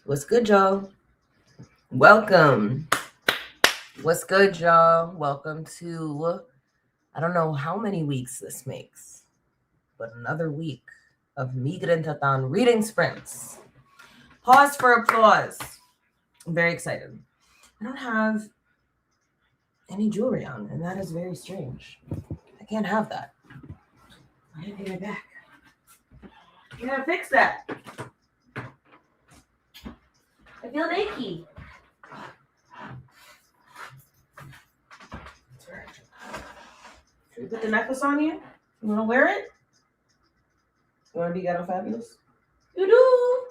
What's good, y'all? Welcome. What's good, y'all? Welcome to, I don't know how many weeks this makes, but another week of Migrantathon Reading Sprints. Pause for applause. I'm very excited. I don't have any jewelry on, and that is very strange. I can't have that. I gotta get it back. You gotta fix that. I feel naked. Should we put the necklace on you? You wanna wear it? You wanna be ghetto fabulous? You do.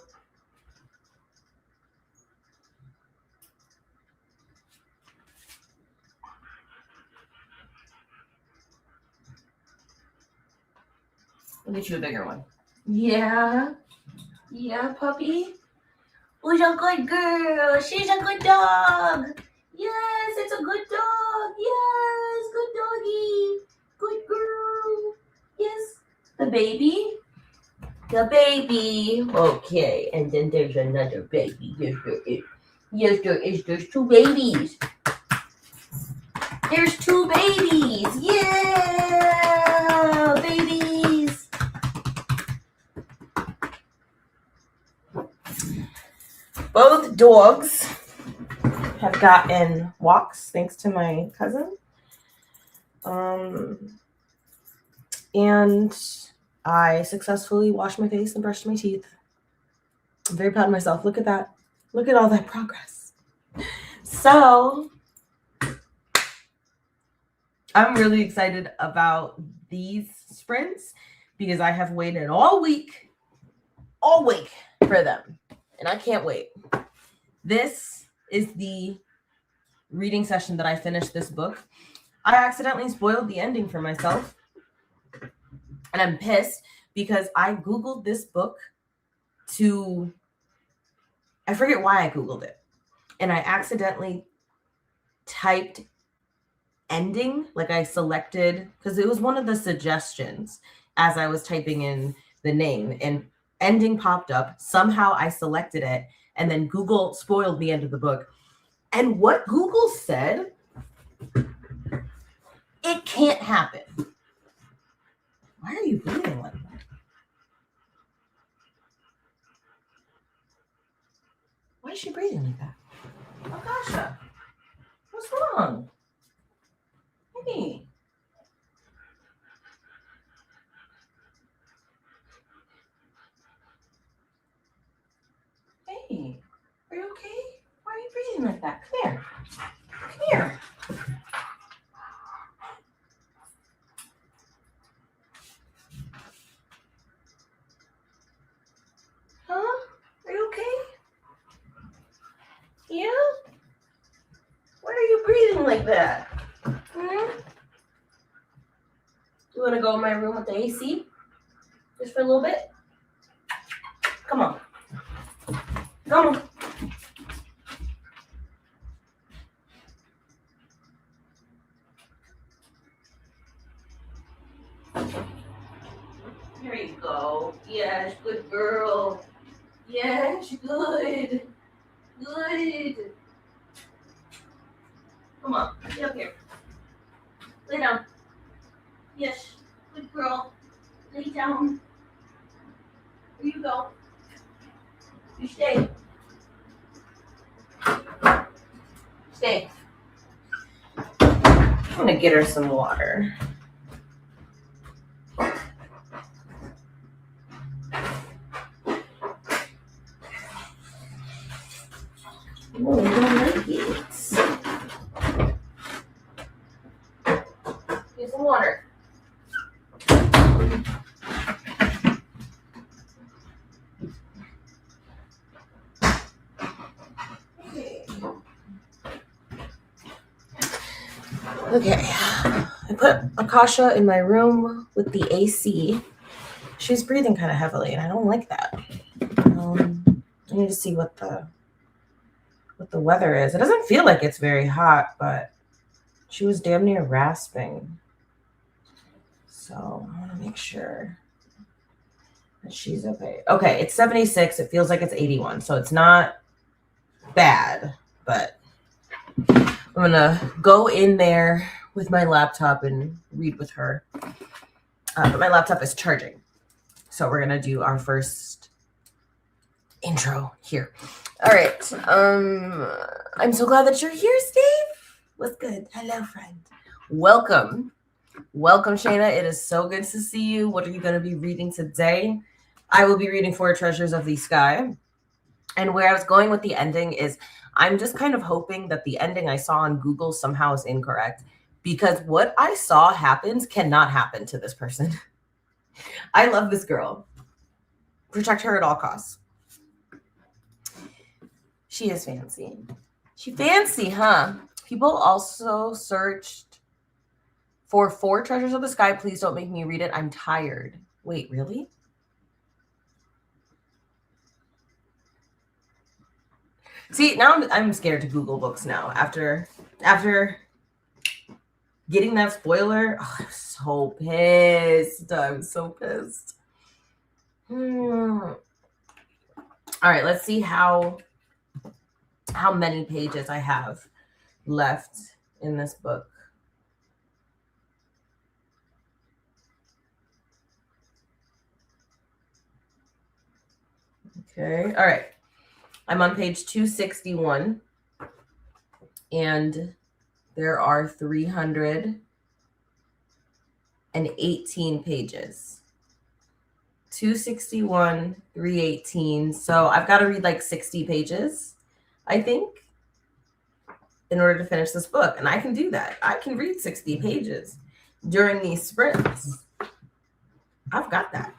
I'll get you a bigger one. Yeah. Yeah, puppy. Who's a good girl? She's a good dog. Yes, it's a good dog. Yes, good doggy. Good girl. Yes. The baby. The baby. Okay, and then there's another baby. Yes, there is. Yes, there is. There's two babies. There's two babies. Yeah, babies. Both dogs have gotten walks thanks to my cousin. And I successfully washed my face and brushed my teeth. I'm very proud of myself. Look at that. Look at all that progress. So I'm really excited about these sprints because I have waited all week for them. And I can't wait. This is the reading session that I finished this book. I accidentally spoiled the ending for myself. And I'm pissed because I Googled this book I forget why I Googled it. And I accidentally typed ending, like I selected, because it was one of the suggestions as I was typing in the name, and ending popped up. Somehow I selected it, and then Google spoiled the end of the book. And what Google said, it can't happen. Why are you breathing like that? Why is she breathing like that? Akasha, what's wrong? Hey. Hey, are you okay? Why are you breathing like that? Come here. Come here. Huh? Are you okay? Yeah? Why are you breathing like that? You want to go in my room with the AC? Just for a little bit? Come on. Come on. Here you go. Yes, good girl. Yes, good. Good. Come on, get up here. Lay down. Yes, good girl. Lay down. Here you go. You stay. Stay. I'm gonna get her some water. Oh, I don't like it. Get some water. Okay, I put Akasha in my room with the AC. She's breathing kind of heavily, and I don't like that. I need to see what the weather is. It doesn't feel like it's very hot, but she was damn near rasping. So I want to make sure that she's okay. Okay, it's 76. It feels like it's 81, so it's not bad, but I'm gonna go in there with my laptop and read with her. But my laptop is charging, so we're gonna do our first intro here. All right. I'm so glad that you're here, Steve. What's good? Hello, friend. Welcome. Welcome, Shayna. It is so good to see you. What are you going to be reading today? I will be reading Four Treasures of the Sky. And where I was going with the ending is I'm just kind of hoping that the ending I saw on Google somehow is incorrect, because what I saw happens cannot happen to this person. I love this girl. Protect her at all costs. She is fancy. She fancy, huh? People also searched for Four Treasures of the Sky. Please don't make me read it. I'm tired. Wait, really? See, now I'm scared to Google books now. After getting that spoiler, I'm so pissed. I'm so pissed. All right, let's see how many pages I have left in this book. Okay, all right. I'm on page 261, and there are 318 pages. 261, 318. So I've got to read like 60 pages, I think, in order to finish this book. And I can do that. I can read 60 pages during these sprints. I've got that.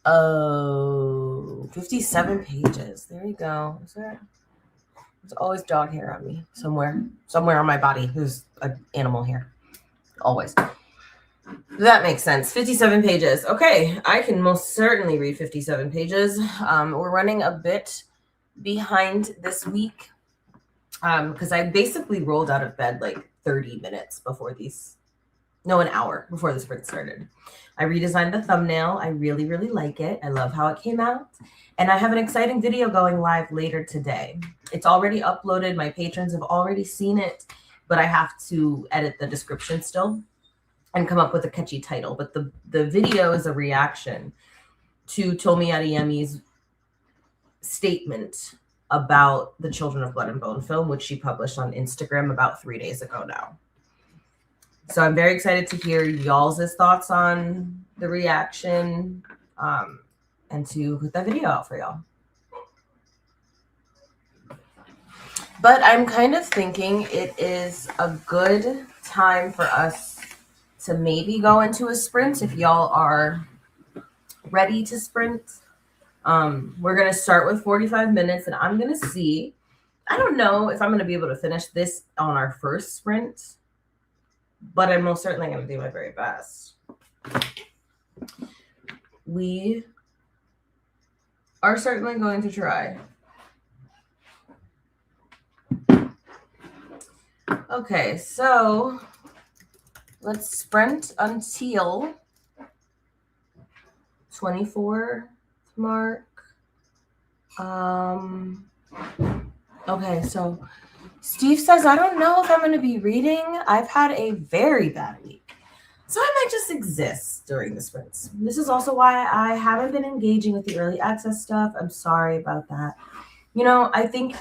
Oh, 57 pages. There you go. Is there? There's always dog hair on me somewhere on my body. There's an animal hair. Always. That makes sense. 57 pages. Okay, I can most certainly read 57 pages. We're running a bit behind this week because I basically rolled out of bed like 30 minutes before an hour before the sprint started. I redesigned the thumbnail. I really, really like it. I love how it came out. And I have an exciting video going live later today. It's already uploaded. My patrons have already seen it, but I have to edit the description still and come up with a catchy title. But the video is a reaction to Tomi Adeyemi's statement about the Children of Blood and Bone film, which she published on Instagram about 3 days ago now. So I'm very excited to hear y'all's thoughts on the reaction and to put that video out for y'all. But I'm kind of thinking it is a good time for us to maybe go into a sprint if y'all are ready to sprint. We're going to start with 45 minutes, and I'm going to see. I don't know if I'm going to be able to finish this on our first sprint, but I'm most certainly going to do my very best. We are certainly going to try. Okay, so let's sprint until 24 mark. Okay, so Steve says, I don't know if I'm going to be reading. I've had a very bad week, so I might just exist during the sprints. This is also why I haven't been engaging with the early access stuff. I'm sorry about that. You know, I think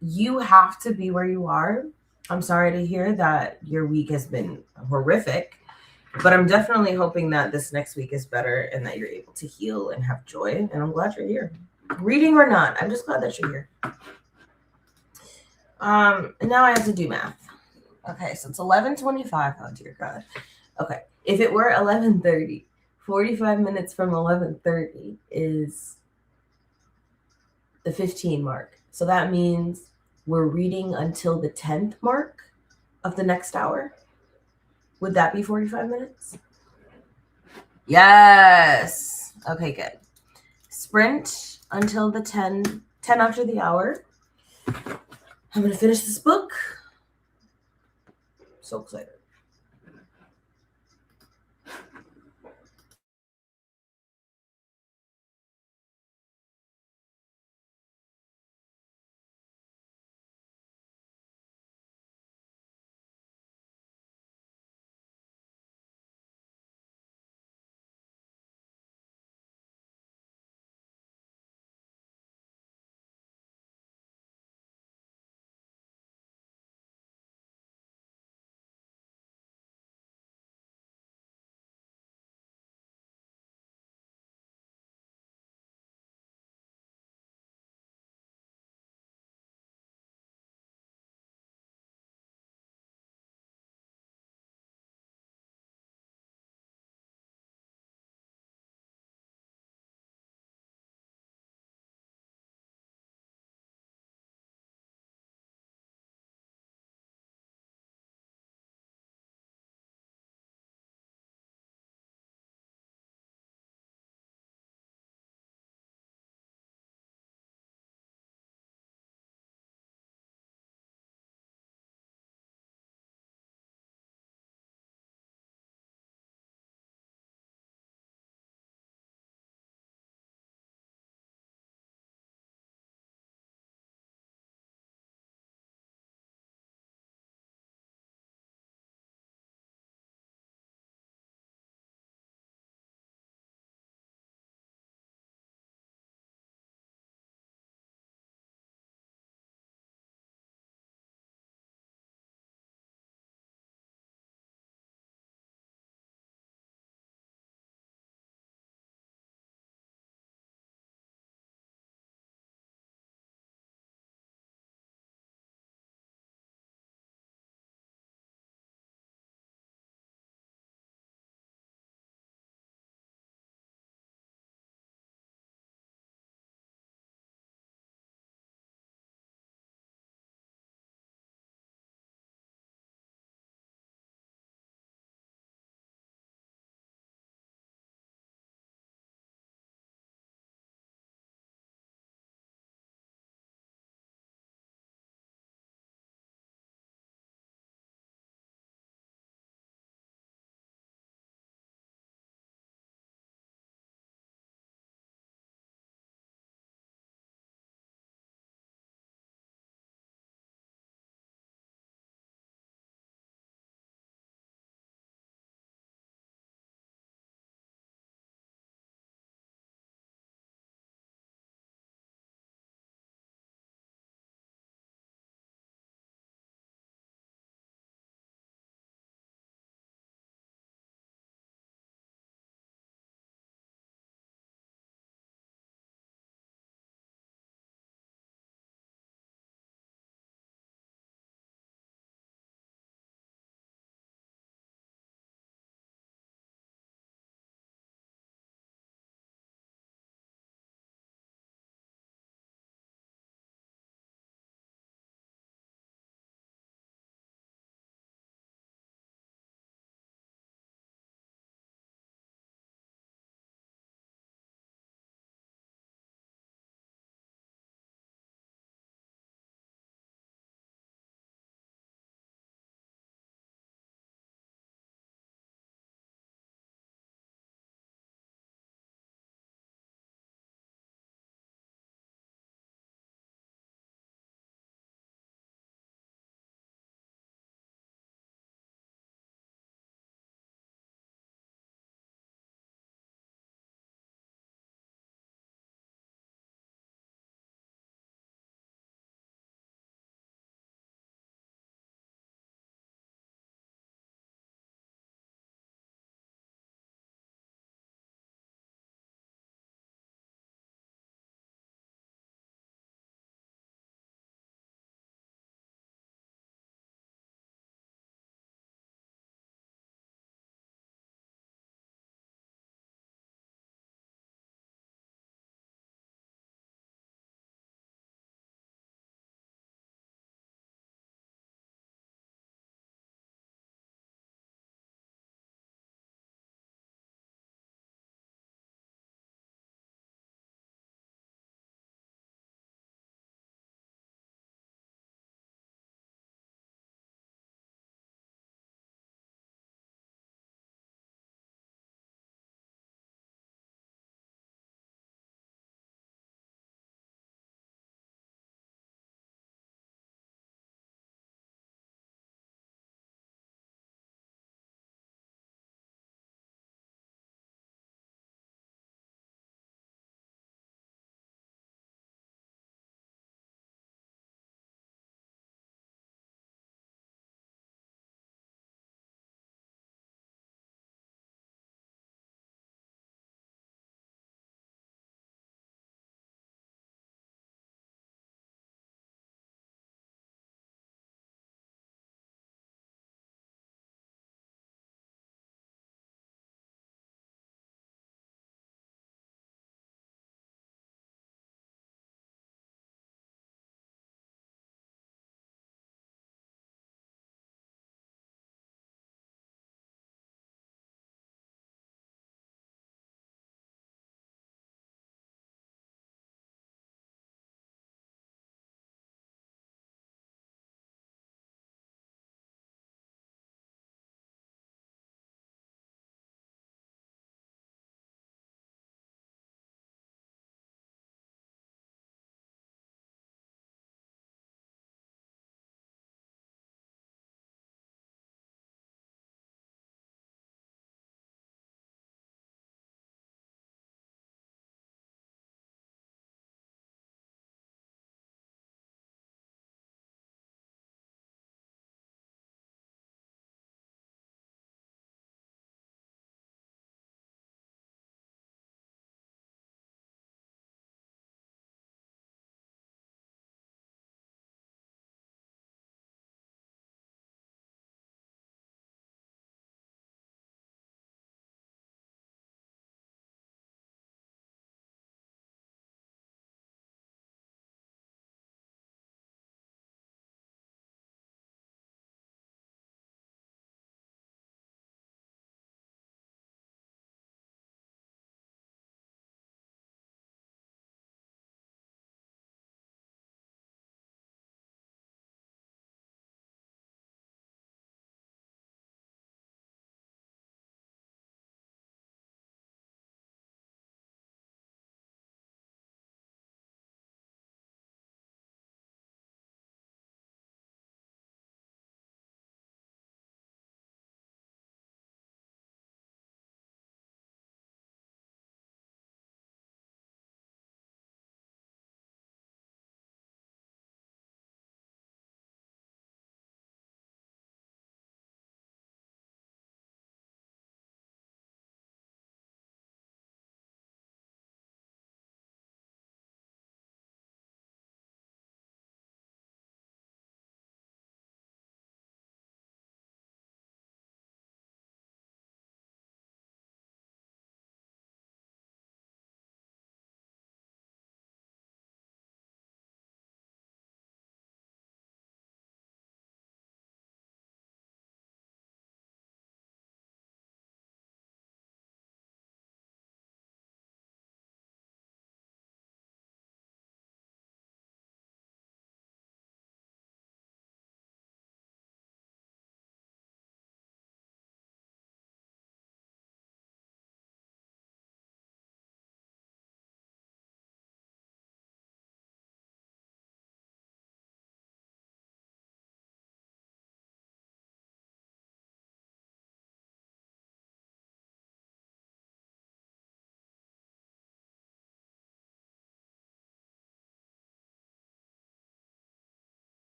you have to be where you are. I'm sorry to hear that your week has been horrific, but I'm definitely hoping that this next week is better and that you're able to heal and have joy. And I'm glad you're here. Reading or not, I'm just glad that you're here. And now I have to do math. Okay, so it's 11:25. Oh, dear God. Okay, if it were 11:30, 45 minutes from 11:30 is the 15 mark. So that means we're reading until the 10th mark of the next hour. Would that be 45 minutes? Yes. Okay, good. Sprint until the 10 after the hour. I'm going to finish this book. So excited.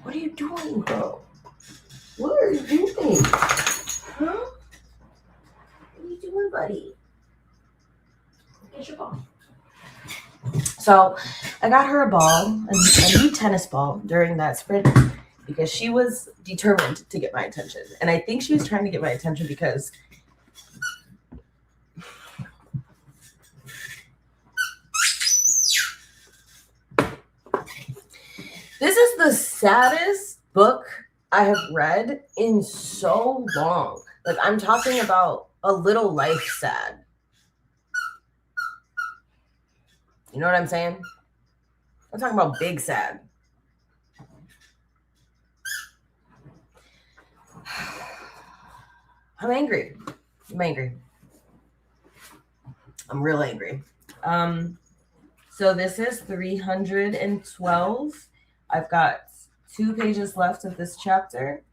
What are you doing, bro? What are you doing? Huh? What are you doing, buddy? Get your ball. So I got her a ball, a new tennis ball during that sprint because she was determined to get my attention. And I think she was trying to get my attention because this is the saddest book I have read in so long. Like, I'm talking about a little life sad. You know what I'm saying? I'm talking about big sad. I'm angry. I'm real angry. So this is 312. I've got 2 pages left of this chapter.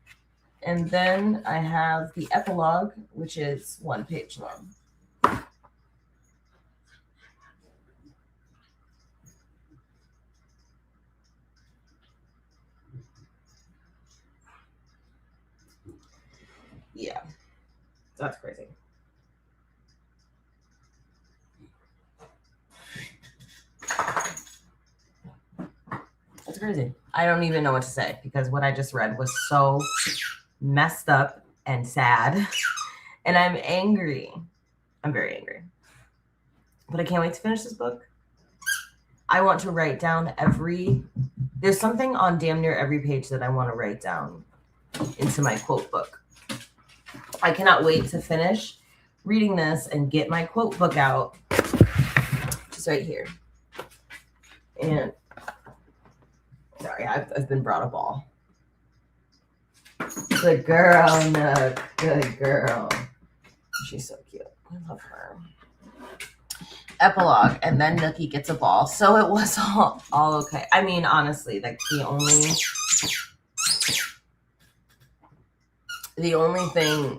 And then I have the epilogue, which is 1 page long. Yeah, that's crazy. That's crazy. I don't even know what to say because what I just read was so messed up and sad. And I'm angry. I'm very angry. But I can't wait to finish this book. I want to write down there's something on damn near every page that I want to write down into my quote book. I cannot wait to finish reading this and get my quote book out. Just right here. And sorry, I've been brought a ball. Good girl, Nook. Good girl. She's so cute. I love her. Epilogue, and then Nookie gets a ball. So it was all okay. I mean, honestly, like the only thing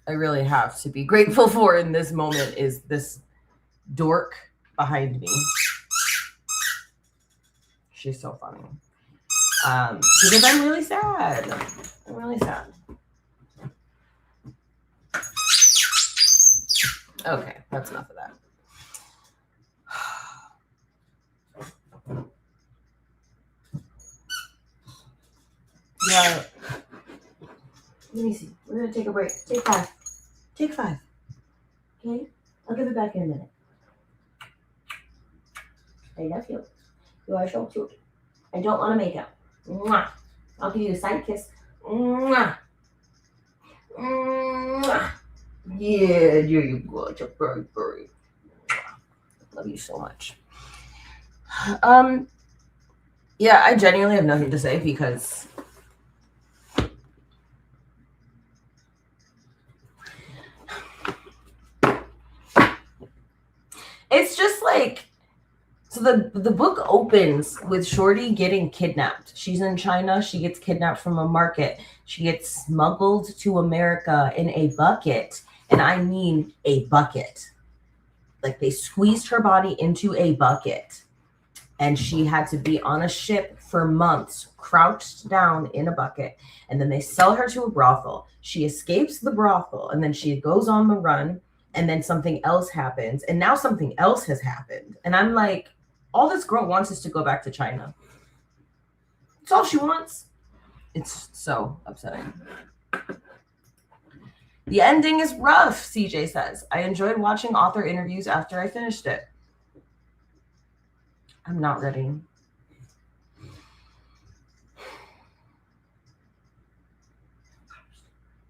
I really have to be grateful for in this moment is this dork behind me. She's so funny. Because I'm really sad. I'm really sad. Okay, that's enough of that. Yeah. Let me see. We're going to take a break. Take 5. Take 5. Okay? I'll give it back in a minute. I love you. You are so cute. I don't want to make out. Mwah. I'll give you a side kiss. Mwah. Mwah. Yeah, there you go. It's a bird. Love you so much. Yeah, I genuinely have nothing to say because it's just like, so the book opens with Shorty getting kidnapped. She's in China. She gets kidnapped from a market. She gets smuggled to America in a bucket. And I mean a bucket. Like they squeezed her body into a bucket. And she had to be on a ship for months, crouched down in a bucket. And then they sell her to a brothel. She escapes the brothel. And then she goes on the run. And then something else happens. And now something else has happened. And I'm like, all this girl wants is to go back to China. That's all she wants. It's so upsetting. The ending is rough, CJ says. I enjoyed watching author interviews after I finished it. I'm not ready.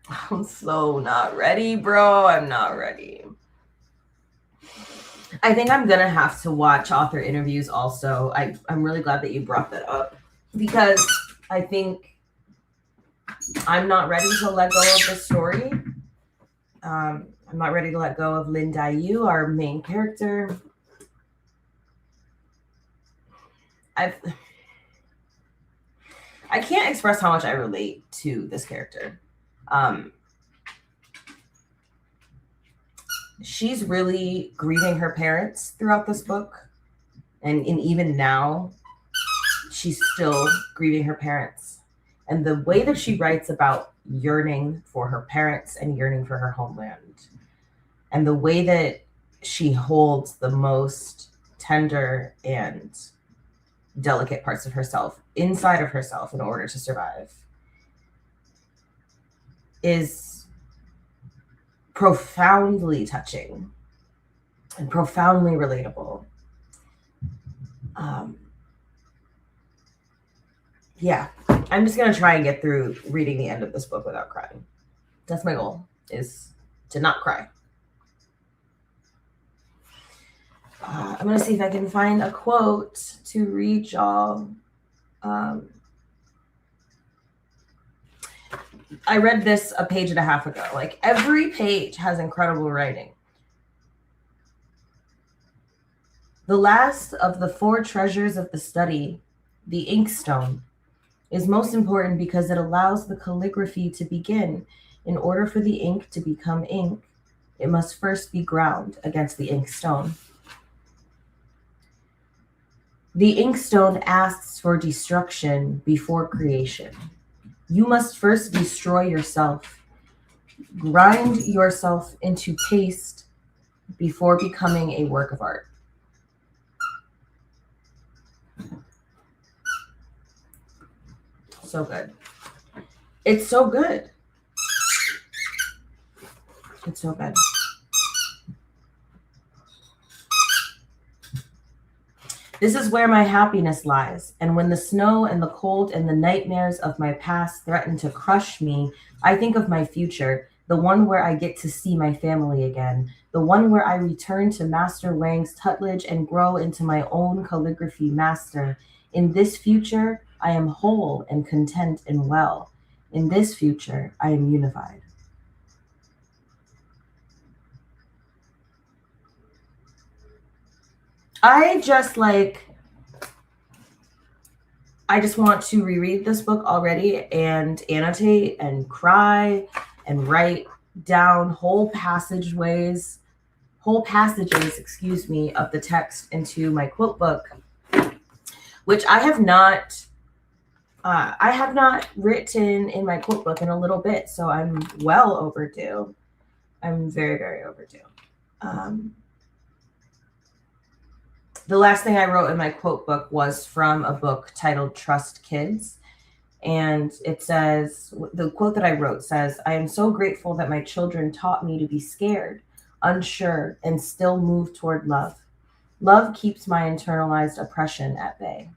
I'm so not ready, bro. I'm not ready. I think I'm gonna have to watch author interviews also. I'm really glad that you brought that up because I think I'm not ready to let go of the story. I'm not ready to let go of Lin Dai-yu, our main character. I can't express how much I relate to this character. She's really grieving her parents throughout this book. And even now, she's still grieving her parents. And the way that she writes about yearning for her parents and yearning for her homeland, and the way that she holds the most tender and delicate parts of herself inside of herself in order to survive, is profoundly touching and profoundly relatable. Yeah, I'm just gonna try and get through reading the end of this book without crying. That's my goal, is to not cry. I'm gonna see if I can find a quote to read y'all. I read this a page and a half ago. Like, every page has incredible writing. The last of the 4 treasures of the study, the inkstone, is most important because it allows the calligraphy to begin. In order for the ink to become ink, it must first be ground against the inkstone. The inkstone asks for destruction before creation. You must first destroy yourself. Grind yourself into paste before becoming a work of art. So good. It's so good. It's so good. This is where my happiness lies, and when the snow and the cold and the nightmares of my past threaten to crush me, I think of my future, the one where I get to see my family again, the one where I return to Master Wang's tutelage and grow into my own calligraphy master. In this future, I am whole and content and well. In this future, I am unified. I just want to reread this book already and annotate and cry and write down whole passages, of the text into my quote book, which I have not written in my quote book in a little bit, so I'm well overdue. I'm very, very overdue. The last thing I wrote in my quote book was from a book titled Trust Kids. And it says, the quote that I wrote says, I am so grateful that my children taught me to be scared, unsure, and still move toward love. Love keeps my internalized oppression at bay.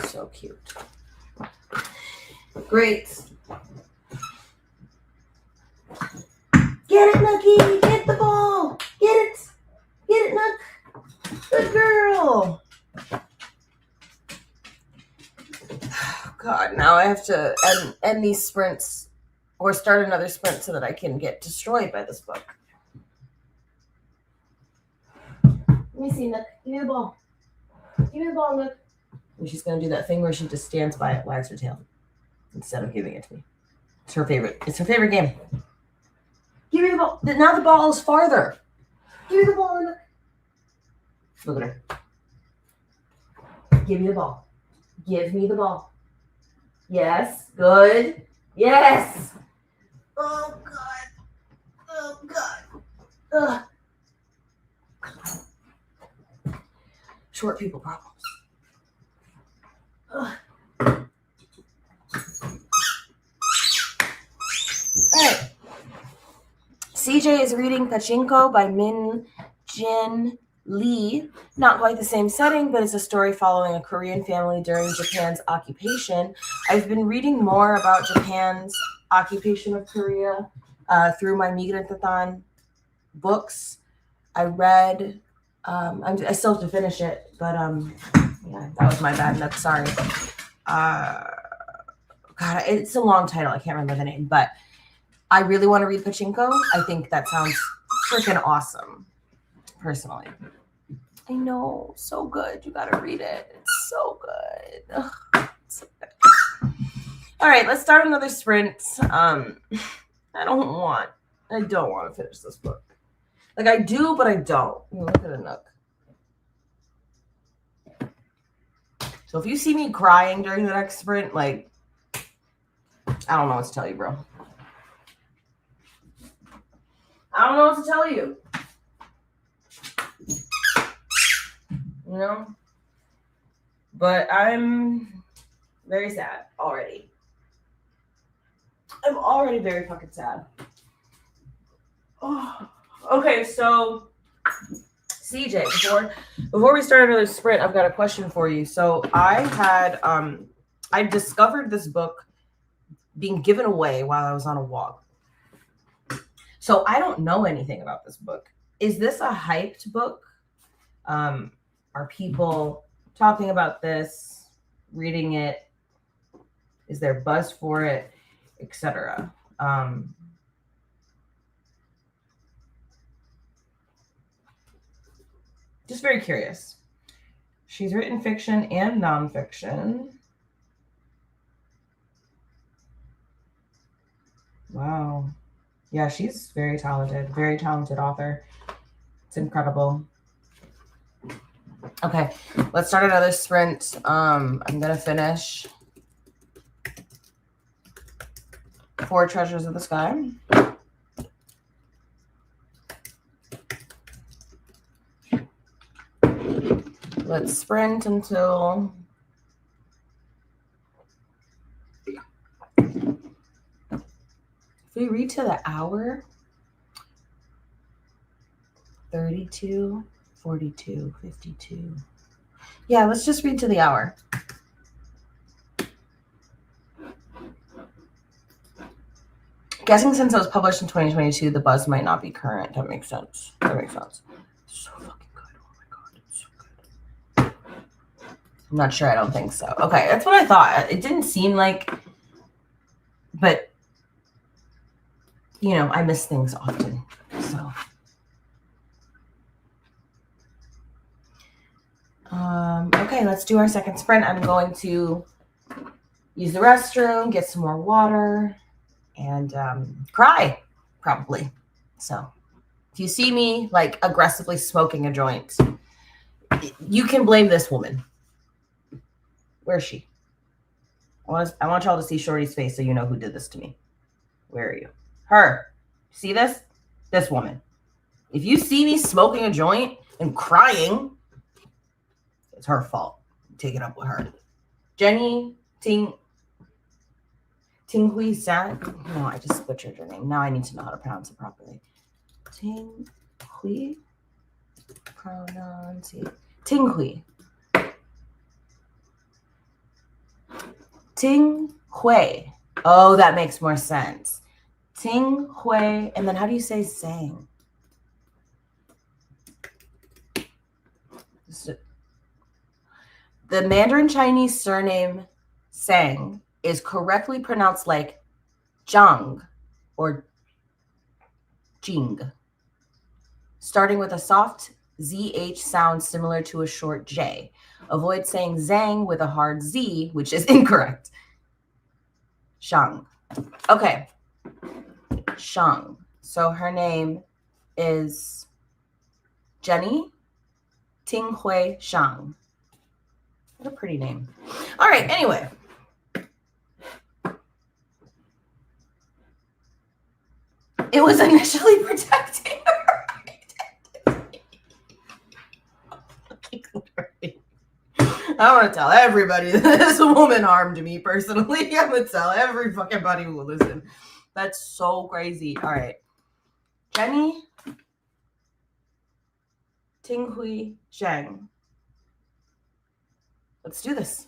So cute. Great. Get it, Nookie! Get the ball! Get it! Get it, Nook! Good girl! Oh, God, now I have to end these sprints or start another sprint so that I can get destroyed by this book. Let me see, Nook. Give me the ball. Give me the ball, Nook. And she's going to do that thing where she just stands by it, wags her tail, instead of giving it to me. It's her favorite. It's her favorite game. Give me the ball. Now the ball is farther. Give me the ball, Nook. Look at her. Give me the ball. Give me the ball. Yes. Good. Yes. Oh, God. Oh, God. Ugh. Short people problems. Ugh. All right. CJ is reading Pachinko by Min Jin Lee, not quite the same setting, but it's a story following a Korean family during Japan's occupation. I've been reading more about Japan's occupation of Korea through my Migrantathon books. I read, I still have to finish it, but yeah, that was my bad. That's sorry. God, it's a long title. I can't remember the name, but I really want to read Pachinko. I think that sounds freaking awesome, personally. I know, so good. You gotta read it. It's so good. Ugh, it's so good. All right, let's start another sprint. I don't want to finish this book. Like I do, but I don't. Look at a nook. So if you see me crying during the next sprint, like, I don't know what to tell you, bro. I don't know what to tell you. You know? But I'm very sad already. I'm already very fucking sad. Oh. Okay, so CJ, before we start another sprint, I've got a question for you. So I discovered this book being given away while I was on a walk. So I don't know anything about this book. Is this a hyped book? Are people talking about this, reading it? Is there buzz for it, etc.? Just very curious. She's written fiction and nonfiction. Wow. Yeah, she's very talented author. It's incredible. Okay, let's start another sprint. I'm gonna finish 4 Treasures of the Sky. Let's sprint until if we read to the hour, 32, 42, 52. Yeah, let's just read to the hour. Guessing since it was published in 2022, the buzz might not be current. That makes sense. So fucking good. Oh my god, it's so good. I'm not sure. I don't think so. Okay, that's what I thought. It didn't seem like, but you know, I miss things often. So, okay, let's do our second sprint. I'm going to use the restroom, get some more water, and cry, probably. So, if you see me like aggressively smoking a joint, you can blame this woman. Where is she? I want y'all to see Shorty's face so you know who did this to me. Where are you? Her. See this? This woman. If you see me smoking a joint and crying, it's her fault. Take it up with her. Jenny Ting Hui San. No, I just butchered her name. Now I need to know how to pronounce it properly. Ting Hui. Ting Hui. Ting Hui. Oh, that makes more sense. Ting Hui. And then how do you say Sang? The Mandarin Chinese surname Sang is correctly pronounced like Zhang or Jing, starting with a soft ZH sound similar to a short J. Avoid saying Zhang with a hard Z, which is incorrect. Shang. Okay. Shang. So her name is Jenny Ting Hui Shang. What a pretty name. All right, anyway. It was initially protecting her identity. I want to tell everybody that this woman harmed me personally. I'm going to tell every fucking body who will listen. That's so crazy. All right. Jenny Tinghui Zhang. Let's do this.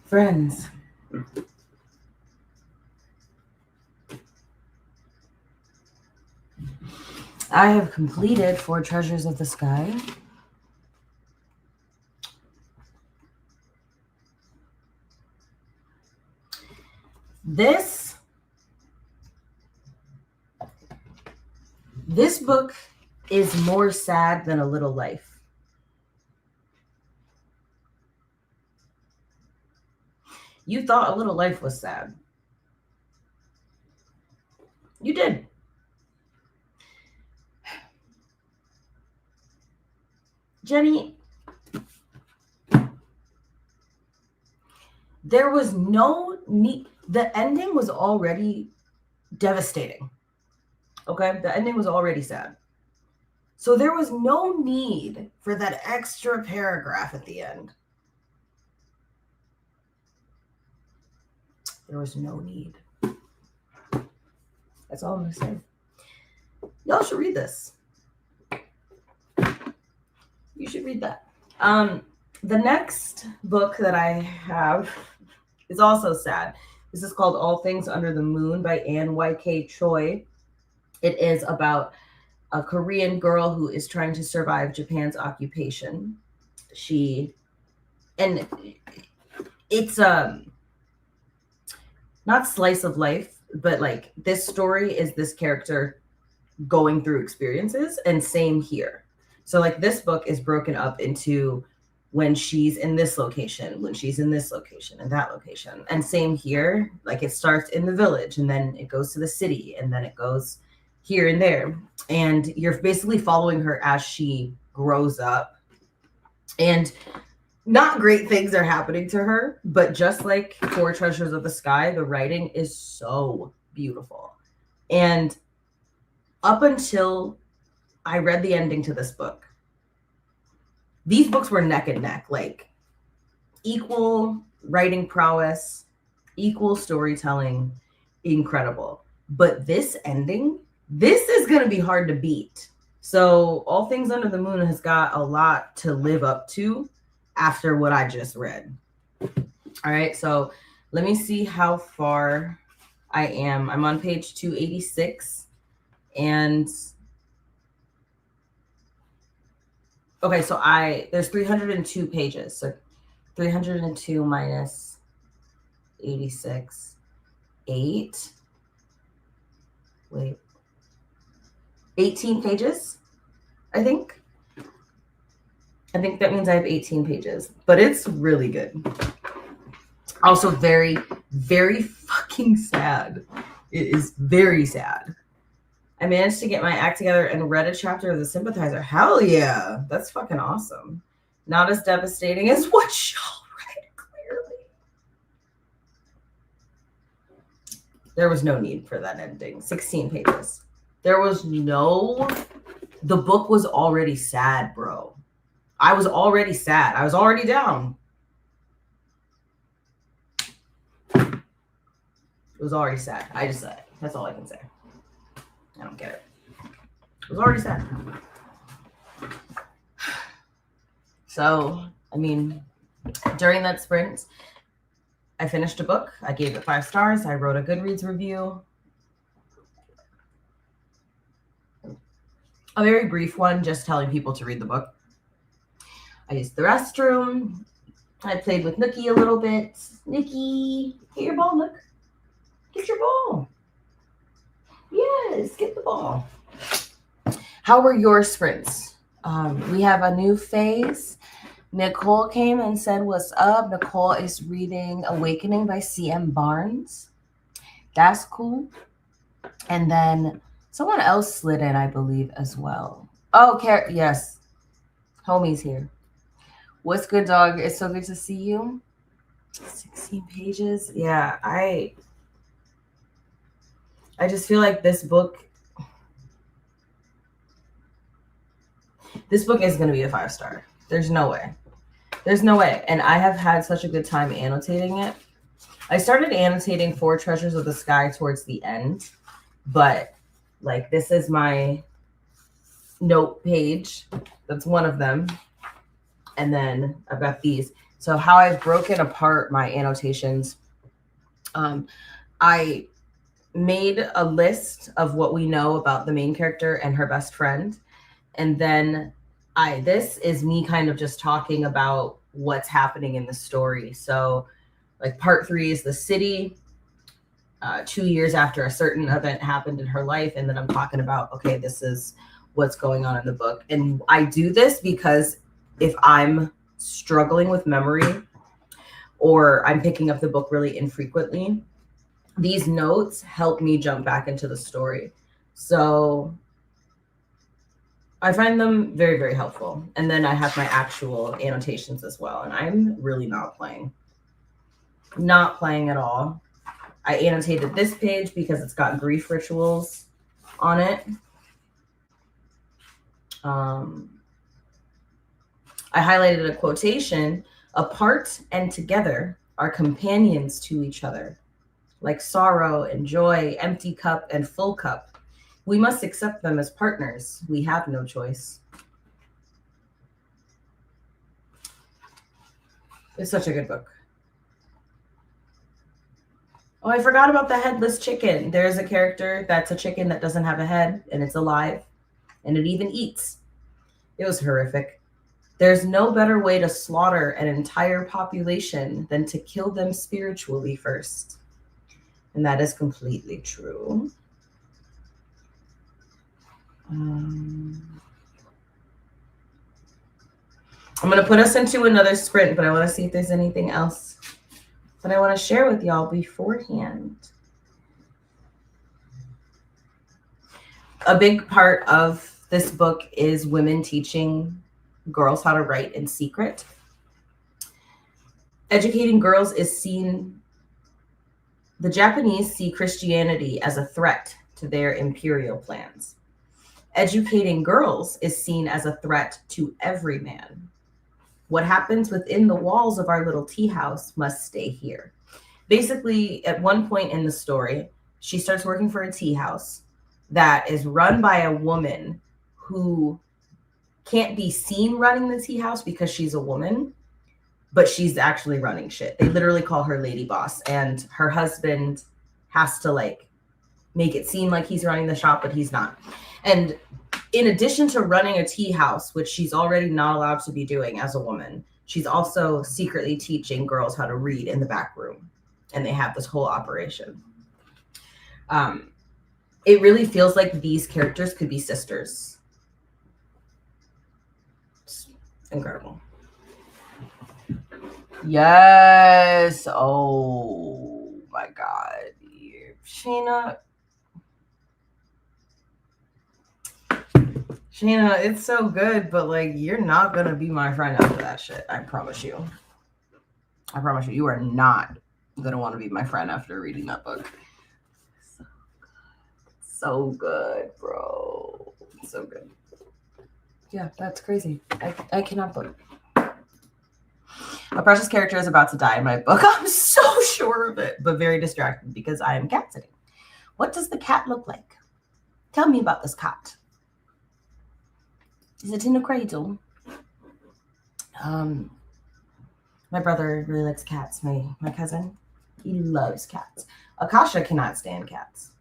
Friends, I have completed 4 Treasures of the Sky. This book is more sad than A Little Life. You thought A Little Life was sad. You did. Jenny, there was no need. The ending was already devastating. Okay? The ending was already sad. So there was no need for that extra paragraph at the end. There was no need. That's all I'm going to say. Y'all should read this. You should read that. The next book that I have is also sad. This is called All Things Under the Moon by Anne Y.K. Choi. It is about a Korean girl who is trying to survive Japan's occupation. It's not slice of life, but like this story is this character going through experiences, and same here. So like this book is broken up into when she's in this location, when she's in this location and that location. And same here, like it starts in the village and then it goes to the city and then it goes here and there. And you're basically following her as she grows up. And not great things are happening to her, but just like 4 Treasures of the Sky, the writing is so beautiful. And up until I read the ending to this book, these books were neck and neck, like equal writing prowess, equal storytelling, incredible. But this ending, this is going to be hard to beat. So All Things Under the Moon has got a lot to live up to after what I just read. All right, so let me see how far I am. I'm on page 286 and okay, so there's 302 pages. So 302 minus 86, 18 pages, I think. I think that means I have 18 pages, but it's really good. Also very, very fucking sad. It is very sad. I managed to get my act together and read a chapter of The Sympathizer. Hell yeah. That's fucking awesome. Not as devastating as what y'all read, clearly. There was no need for that ending. 16 pages. The book was already sad, bro. I was already sad. I was already down. It was already sad. I just said it. That's all I can say. I don't get it. It was already sad. So, I mean, during that sprint, I finished a book. I gave it 5 stars. I wrote a Goodreads review. A very brief one, just telling people to read the book. I used the restroom. I played with Nookie a little bit. Nookie, get your ball, Nook. Get your ball. Yes, get the ball. How were your sprints? We have a new phase. Nicole came and said, "What's up?" Nicole is reading Awakening by C.M. Barnes. That's cool. And then someone else slid in, I believe, as well. Oh, yes. Homie's here. What's good, dog? It's so good to see you. 16 pages. Yeah, I just feel like this book is going to be a 5-star. There's no way. There's no way. And I have had such a good time annotating it. I started annotating 4 Treasures of the Sky towards the end, but like this is my note page. That's one of them. And then I've got these. So how I've broken apart my annotations, I made a list of what we know about the main character and her best friend. And then this is me kind of just talking about what's happening in the story. So like part 3 is the city, 2 years after a certain event happened in her life. And then I'm talking about, okay, this is what's going on in the book. And I do this because if I'm struggling with memory or I'm picking up the book really infrequently, these notes help me jump back into the story. So I find them very, very helpful. And then I have my actual annotations as well. And I'm really not playing at all. I annotated this page because it's got grief rituals on it. I highlighted a quotation: apart and together are companions to each other, like sorrow and joy, empty cup and full cup. We must accept them as partners. We have no choice. It's such a good book. Oh, I forgot about the headless chicken. There's a character that's a chicken that doesn't have a head, and it's alive, and it even eats. It was horrific. There's no better way to slaughter an entire population than to kill them spiritually first. And that is completely true. I'm going to put us into another sprint, but I want to see if there's anything else that I want to share with y'all beforehand. A big part of this book is women teaching girls how to write in secret. Educating girls is seen, the Japanese see Christianity as a threat to their imperial plans. Educating girls is seen as a threat to every man. What happens within the walls of our little tea house must stay here. Basically, at one point in the story, she starts working for a tea house that is run by a woman who can't be seen running the tea house because she's a woman, but she's actually running shit. They literally call her Lady Boss, and her husband has to like make it seem like he's running the shop, but he's not. And in addition to running a tea house, which she's already not allowed to be doing as a woman, she's also secretly teaching girls how to read in the back room. And they have this whole operation. It really feels like these characters could be sisters. It's incredible. Yes. Oh my God. Sheena, it's so good, but like, you're not going to be my friend after that shit. I promise you. You are not going to want to be my friend after reading that book. So good, bro. So good. Yeah, that's crazy. I cannot believe. A precious character is about to die in my book. I'm so sure of it, but very distracted because I am cat sitting. What does the cat look like? Tell me about this cat. Is it in a cradle? My brother really likes cats. My cousin, he loves cats. Akasha cannot stand cats.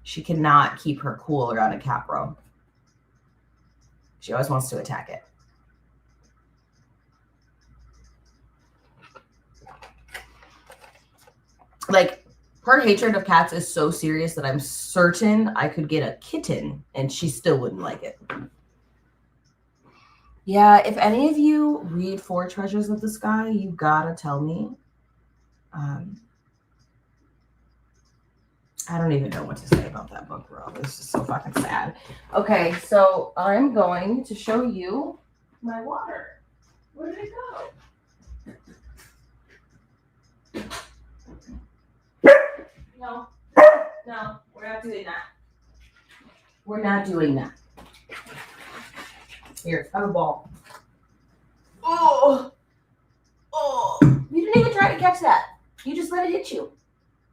She cannot keep her cool around a cat, bro. She always wants to attack it. Like, her hatred of cats is so serious that I'm certain I could get a kitten and she still wouldn't like it. Yeah, if any of you read Four Treasures of the Sky, you gotta tell me. I don't even know what to say about that book, bro. It's just so fucking sad. Okay, so I'm going to show you my water. Where did it go? No, we're not doing that. We're not doing that. Here, have a ball. Oh, you didn't even try to catch that. You just let it hit you.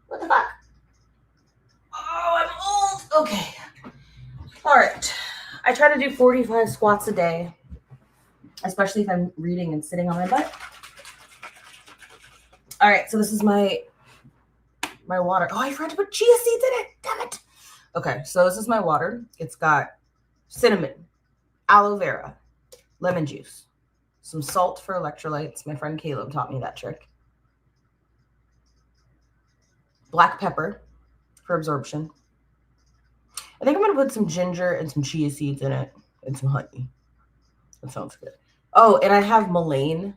What the fuck? Oh, I'm old. Okay. All right. I try to do 45 squats a day. especially if I'm reading and sitting on my butt. All right, so this is my water. Oh, I forgot to put chia seeds in it. Damn it. Okay, so this is my water. It's got cinnamon, aloe vera, lemon juice, some salt for electrolytes. My friend Caleb taught me that trick. Black pepper for absorption. I think I'm going to put some ginger and some chia seeds in it and some honey. That sounds good. Oh, and I have mullein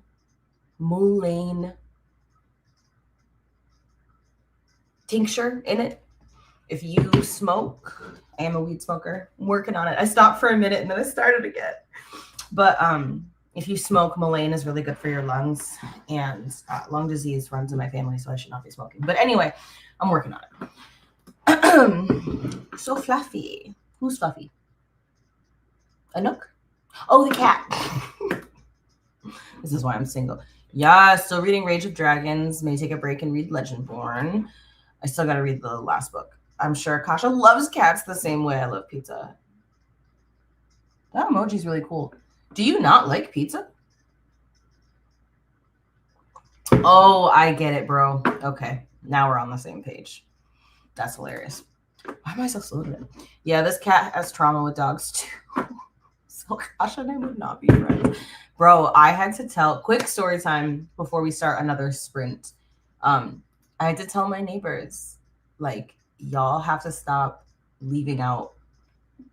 tincture in it. If you smoke, I am a weed smoker. I'm working on it. I stopped for a minute and then I started again. But if you smoke, mullein is really good for your lungs, and lung disease runs in my family, so I should not be smoking. But anyway, I'm working on it. So fluffy. Who's fluffy? Anouk? Oh, the cat. This is why I'm single. Yeah, still reading Rage of Dragons. May take a break and read Legendborn. I still got to read the last book. I'm sure Kasha loves cats the same way I love pizza. That emoji's really cool. Do you not like pizza? Oh, I get it, bro. Okay, now we're on the same page. That's hilarious. Why am I so slow today? Yeah, this cat has trauma with dogs too. So Kasha and I would not be friends. Bro, I had to tell, quick story time before we start another sprint. I had to tell my neighbors, like, y'all have to stop leaving out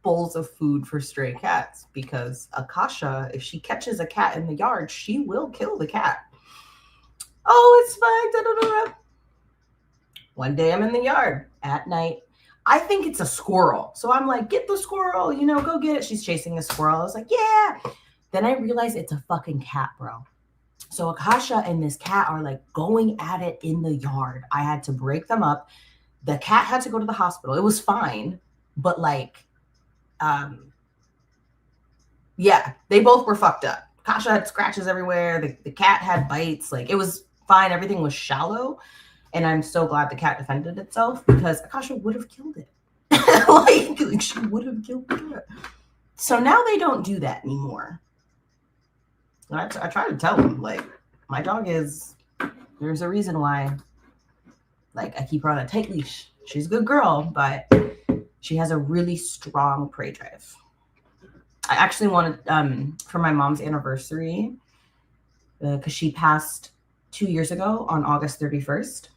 bowls of food for stray cats, because Akasha, if she catches a cat in the yard, she will kill the cat. Oh, it's fine. Da-da-da-da. One day I'm in the yard at night. I think it's a squirrel. So I'm like, get the squirrel, go get it. She's chasing a squirrel. I was like, yeah. Then I realized it's a fucking cat, bro. So Akasha and this cat are like going at it in the yard. I had to break them up. The cat had to go to the hospital. It was fine, but like, yeah, they both were fucked up. Akasha had scratches everywhere. The cat had bites. Like, it was fine. Everything was shallow. And I'm so glad the cat defended itself, because Akasha would have killed it. like she would have killed the cat. So now they don't do that anymore. I try to tell them, like, my dog there's a reason why, like, I keep her on a tight leash. She's a good girl, but she has a really strong prey drive. I actually wanted, for my mom's anniversary, because she passed 2 years ago on August 31st.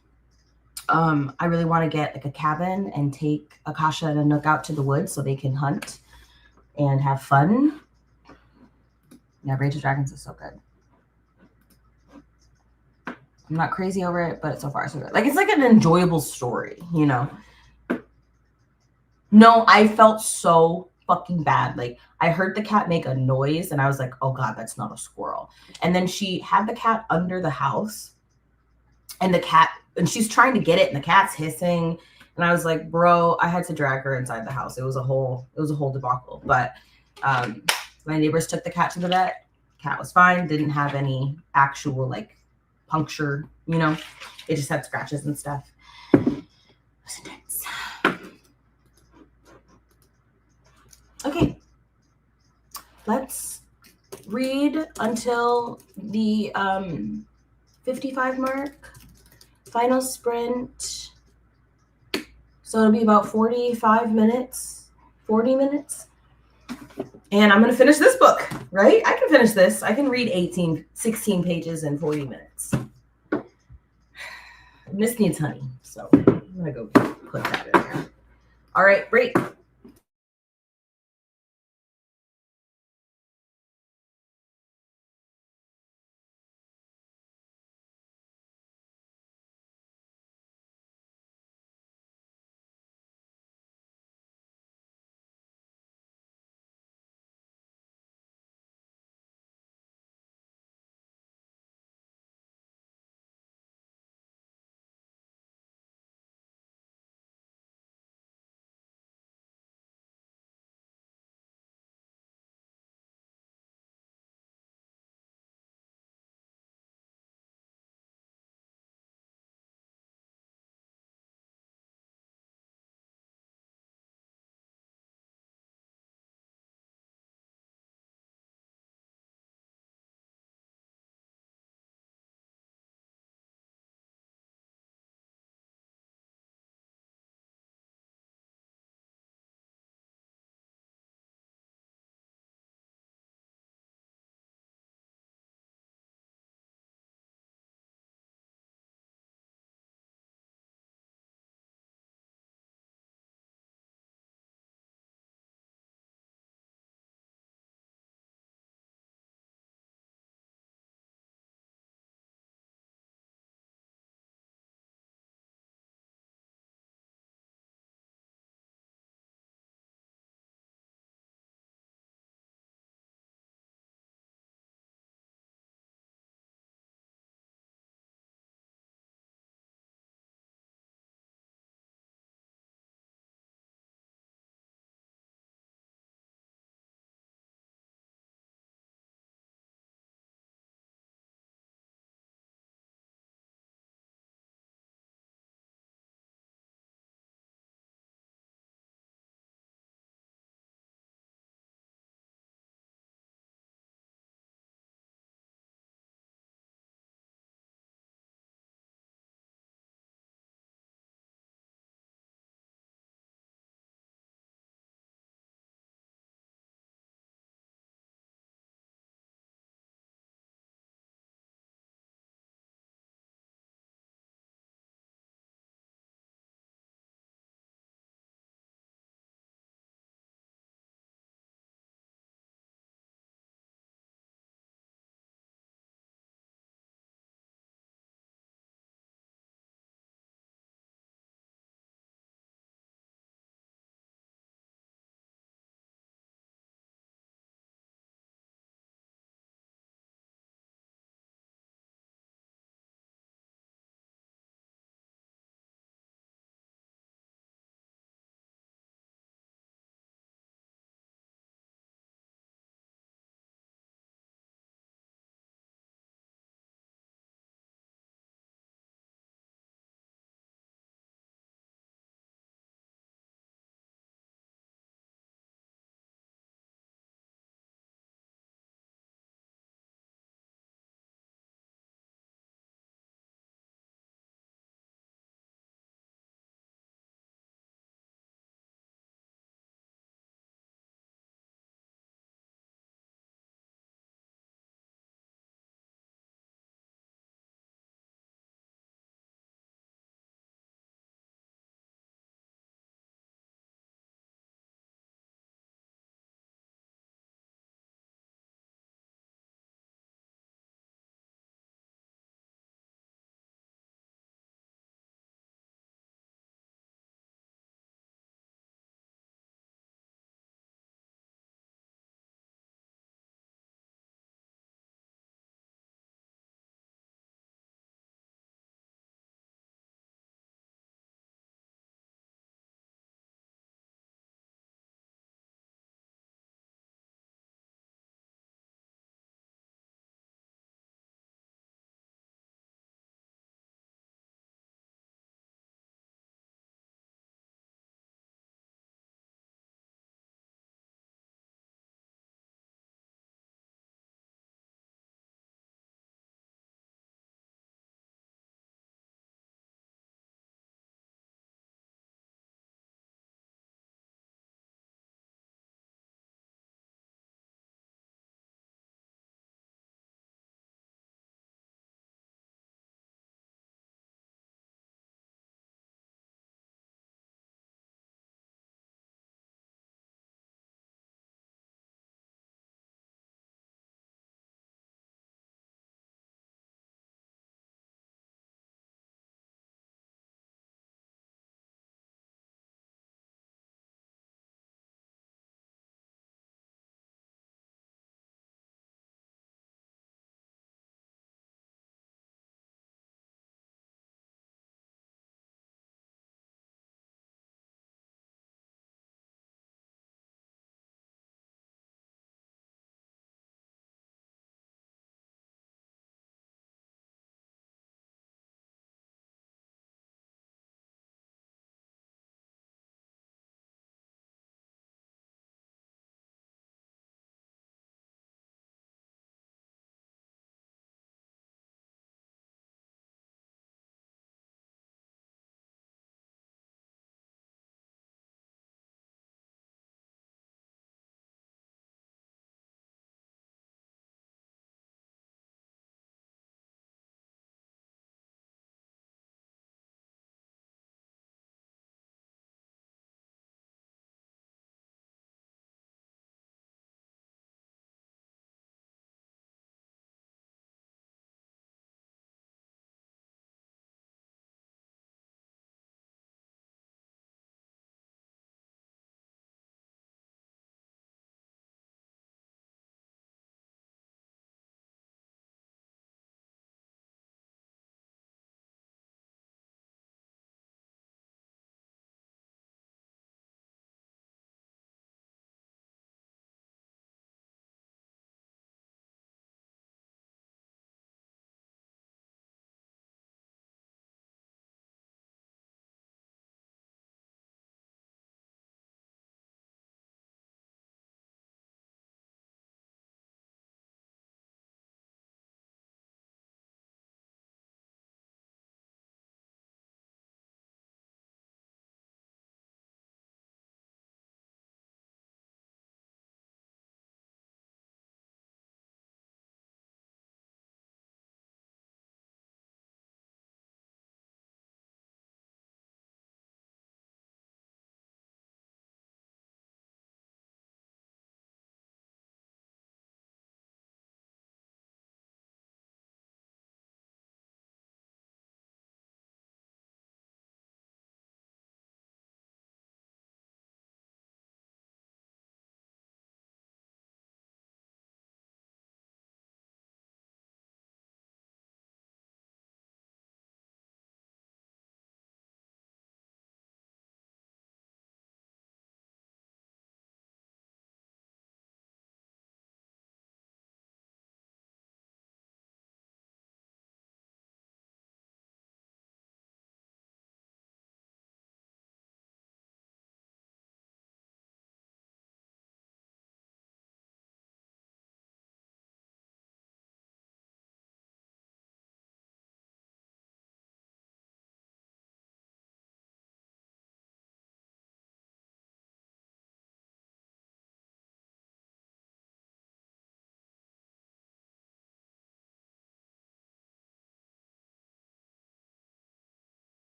I really want to get like a cabin and take Akasha and Anouk out to the woods so they can hunt and have fun. Yeah, Rage of Dragons is so good. I'm not crazy over it, but so far so good. Like, it's like an enjoyable story, No, I felt so fucking bad. Like, I heard the cat make a noise and I was like, oh God, that's not a squirrel. And then she had the cat under the house, and she's trying to get it, and the cat's hissing. And I was like, bro, I had to drag her inside the house. It was a whole debacle. But my neighbors took the cat to the vet. Cat was fine. Didn't have any actual like puncture, It just had scratches and stuff. It was intense. Okay. Let's read until the 55 mark. Final sprint. So it'll be about 45 minutes, 40 minutes. And I'm going to finish this book, right? I can finish this. I can read 16 pages in 40 minutes. This needs honey, so I'm going to go put that in there. All right, great.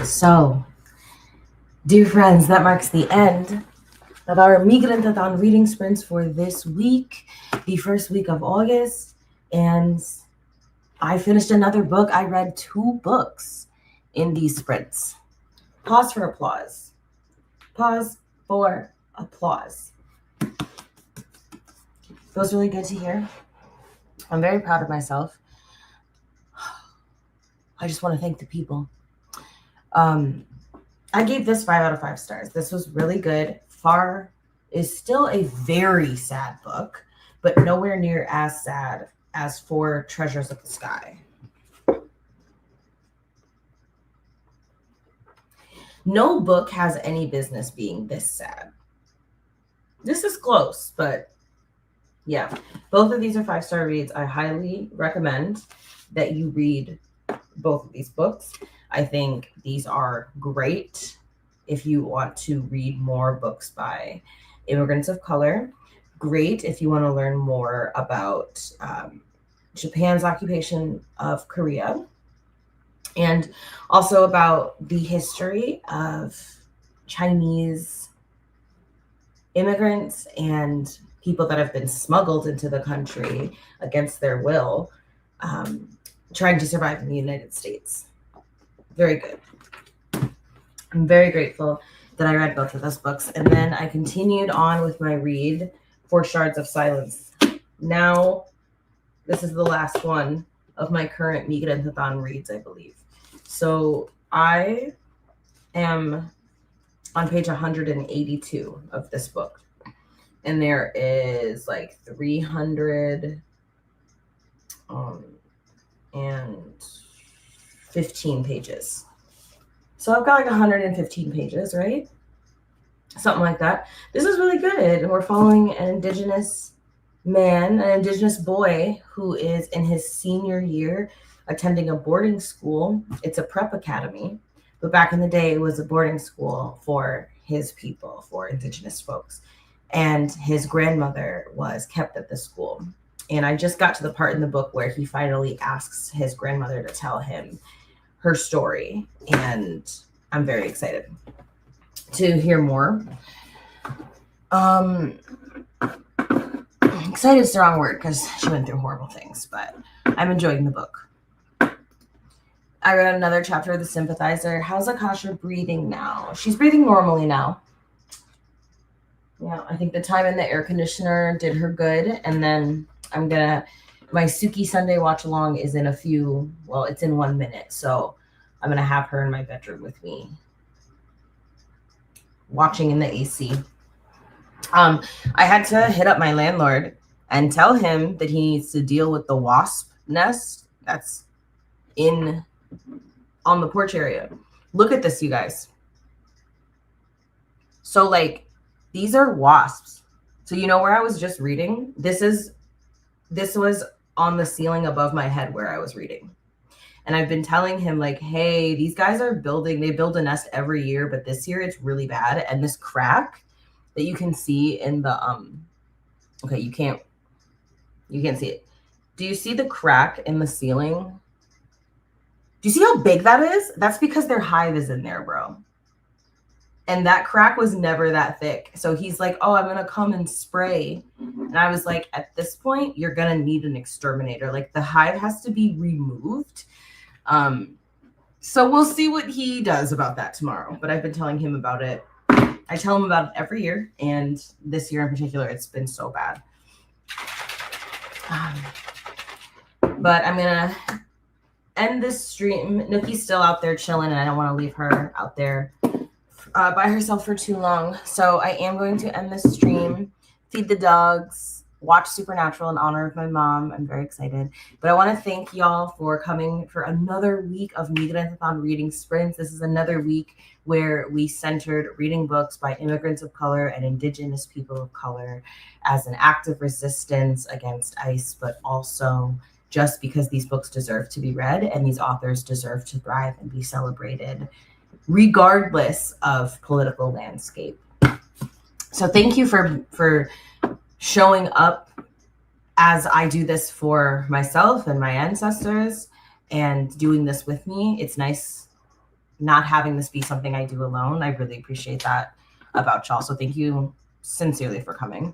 So, dear friends, that marks the end of our Migrantathon Reading Sprints for this week, the first week of August. And I finished another book. I read 2 books in these sprints. Pause for applause. Pause for applause. Feels really good to hear. I'm very proud of myself. I just want to thank the people. I gave this 5 out of 5 stars. This was really good. Far is still a very sad book, but nowhere near as sad as For Treasures of the Sky. No book has any business being this sad. This is close, but yeah. Both of these are 5-star reads. I highly recommend that you read both of these books. I think these are great if you want to read more books by immigrants of color. Great if you want to learn more about Japan's occupation of Korea, and also about the history of Chinese immigrants and people that have been smuggled into the country against their will, trying to survive in the United States. Very good. I'm very grateful that I read both of those books. And then I continued on with my read, 4 Shards of Silence. Now, this is the last one of my current Migrantathon reads, I believe. So I am on page 182 of this book. And there is like 315 pages. So I've got like 115 pages, right? Something like that. This is really good. And we're following an Indigenous man, an Indigenous boy who is in his senior year attending a boarding school. It's a prep academy, but back in the day, it was a boarding school for his people, for Indigenous folks. And his grandmother was kept at the school. And I just got to the part in the book where he finally asks his grandmother to tell him her story. And I'm very excited to hear more. Excited is the wrong word because she went through horrible things, but I'm enjoying the book. I read another chapter of The Sympathizer. How's Akasha breathing now? She's breathing normally now. Yeah, I think the time in the air conditioner did her good. And then my Suki Sunday watch along is in it's in 1 minute. So I'm going to have her in my bedroom with me, watching in the AC. I had to hit up my landlord and tell him that he needs to deal with the wasp nest that's on the porch area. Look at this, you guys. So like, these are wasps. So you know where I was just reading? This was on the ceiling above my head where I was reading. And I've been telling him like, hey, these guys they build a nest every year, but this year it's really bad. And this crack that you can see in the, okay, you can't see it. Do you see the crack in the ceiling? Do you see how big that is? That's because their hive is in there, bro. And that crack was never that thick. So he's like, oh, I'm going to come and spray. And I was like, at this point, you're going to need an exterminator. Like the hive has to be removed. So we'll see what he does about that tomorrow. But I've been telling him about it. I tell him about it every year. And this year in particular, it's been so bad. But I'm going to end this stream. Nookie's still out there chilling, and I don't want to leave her out there by herself for too long. So I am going to end this stream, feed the dogs, watch Supernatural in honor of my mom. I'm very excited. But I want to thank y'all for coming for another week of Migrantathon Reading Sprints. This is another week where we centered reading books by immigrants of color and Indigenous people of color as an act of resistance against ICE, but also just because these books deserve to be read and these authors deserve to thrive and be celebrated regardless of political landscape. So thank you for showing up as I do this for myself and my ancestors. and doing this with me. It's nice not having this be something I do alone. I really appreciate that about y'all. So thank you sincerely for coming.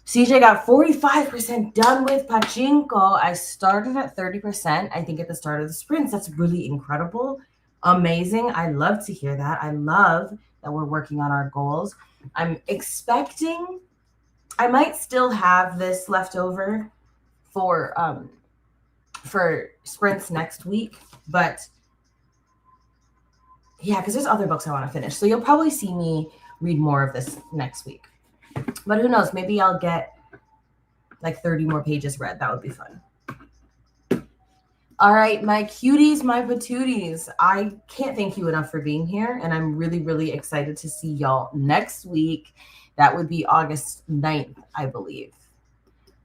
CJ got 45% done with Pachinko. I started at 30%, I think, at the start of the sprints. That's really incredible. Amazing. I love to hear that. I love that we're working on our goals. I'm expecting I might still have this left over for sprints next week, but yeah, because there's other books I want to finish. So you'll probably see me read more of this next week. But who knows? Maybe I'll get like 30 more pages read. That would be fun. All right, my cuties, my patooties. I can't thank you enough for being here. And I'm really, really excited to see y'all next week. That would be August 9th, I believe.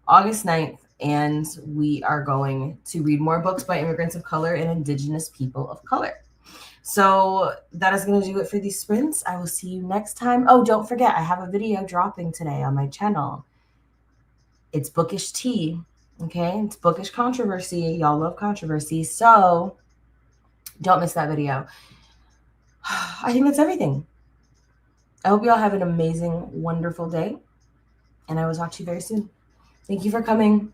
August 9th. And we are going to read more books by immigrants of color and Indigenous people of color. So that is going to do it for these sprints. I will see you next time. Oh, don't forget, I have a video dropping today on my channel. It's bookish tea. Okay, it's bookish controversy. Y'all love controversy, so don't miss that video. I think that's everything. I hope y'all have an amazing, wonderful day, and I will talk to you very soon. Thank you for coming.